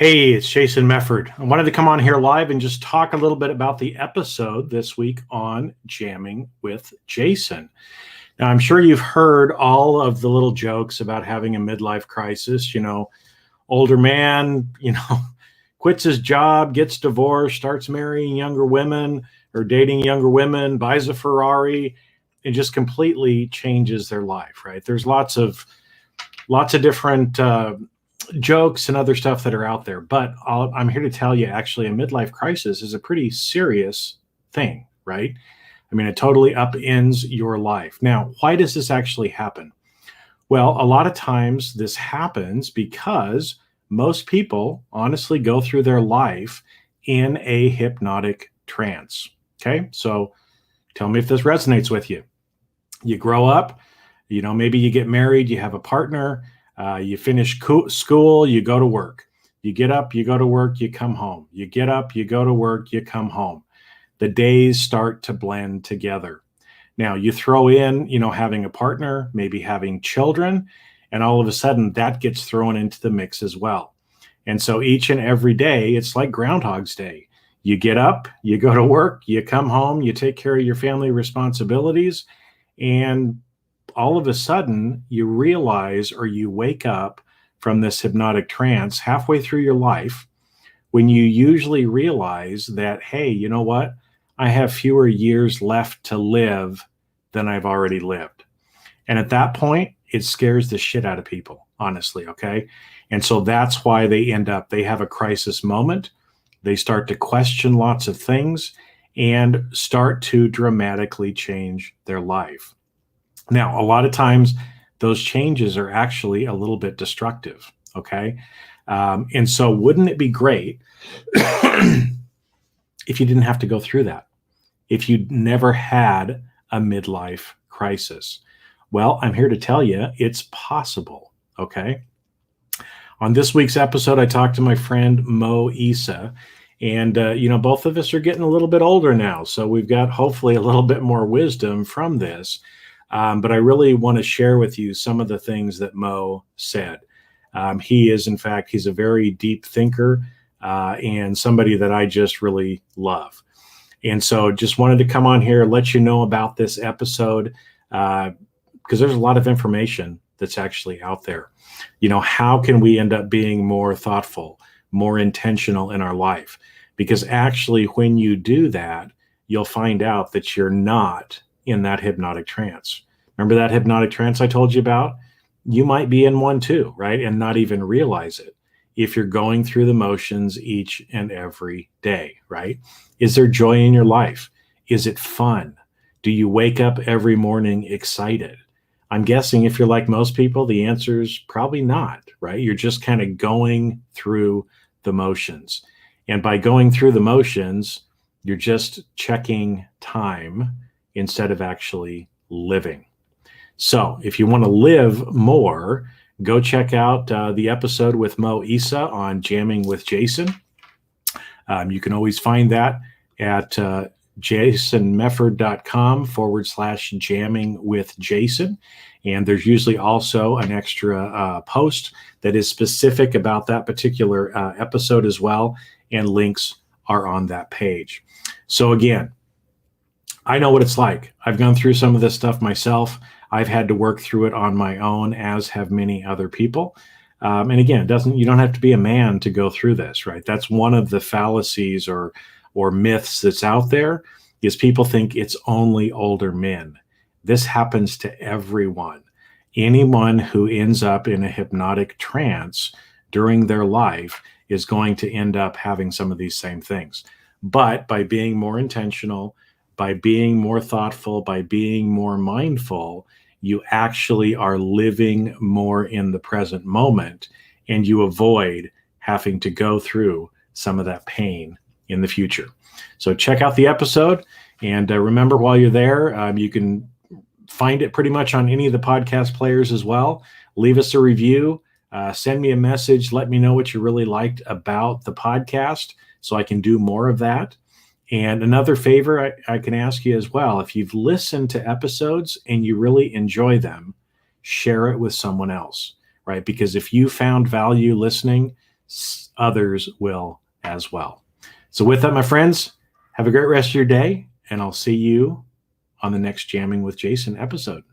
Hey, it's Jason Mefford. I wanted to come on here live and just talk a little bit about the episode this week on Jamming with Jason. Now, I'm sure you've heard all of the little jokes about having a midlife crisis. Older man, quits his job, gets divorced, starts marrying younger women or dating younger women, buys a Ferrari, and just completely changes their life, right? There's lots of different jokes and other stuff that are out there, but I'm here to tell you, actually, a midlife crisis is a pretty serious thing, right? I mean, it totally upends your life. Now, why does this actually happen? Well, a lot of times this happens because most people honestly go through their life in a hypnotic trance. Okay, so tell me if this resonates with you. You grow up, maybe you get married, you have a partner, you finish school, you go to work. You get up, you go to work, you come home. You get up, you go to work, you come home. The days start to blend together. Now you throw in, having a partner, maybe having children, and all of a sudden that gets thrown into the mix as well. And so each and every day, it's like Groundhog's Day. You get up, you go to work, you come home, you take care of your family responsibilities, and all of a sudden you realize, or you wake up from this hypnotic trance halfway through your life, when you usually realize that, hey, you know what? I have fewer years left to live than I've already lived. And at that point, it scares the shit out of people, honestly, okay? And so that's why they have a crisis moment. They start to question lots of things and start to dramatically change their life. Now, a lot of times those changes are actually a little bit destructive, okay? And so wouldn't it be great if you didn't have to go through that, if you never had a midlife crisis? Well, I'm here to tell you it's possible, okay? On this week's episode, I talked to my friend Mo Issa, and both of us are getting a little bit older now, so we've got hopefully a little bit more wisdom from this. But I really want to share with you some of the things that Mo said. He's a very deep thinker and somebody that I just really love. And so just wanted to come on here, let you know about this episode, because there's a lot of information that's actually out there. How can we end up being more thoughtful, more intentional in our life? Because actually, when you do that, you'll find out that you're not in that hypnotic trance. Remember that hypnotic trance I told you about? You might be in one too, right? And not even realize it if you're going through the motions each and every day, right? Is there joy in your life? Is it fun? Do you wake up every morning excited? I'm guessing if you're like most people, the answer is probably not, right? You're just kind of going through the motions. And by going through the motions, you're just checking time instead of actually living. So if you want to live more, go check out the episode with Mo Issa on Jamming with Jason. You can always find that at jasonmefford.com/jamming with Jason. And there's usually also an extra post that is specific about that particular episode as well. And links are on that page. So again, I know what it's like. I've gone through some of this stuff myself. I've had to work through it on my own, as have many other people. And again, you don't have to be a man to go through this, right? That's one of the fallacies or myths that's out there, is people think it's only older men. This happens to everyone. Anyone who ends up in a hypnotic trance during their life is going to end up having some of these same things. But by being more intentional, by being more thoughtful, by being more mindful, you actually are living more in the present moment, and you avoid having to go through some of that pain in the future. So check out the episode, and remember, while you're there, you can find it pretty much on any of the podcast players as well. Leave us a review, send me a message, let me know what you really liked about the podcast so I can do more of that. And another favor I can ask you as well, if you've listened to episodes and you really enjoy them, share it with someone else, right? Because if you found value listening, others will as well. So with that, my friends, have a great rest of your day, and I'll see you on the next Jamming with Jason episode.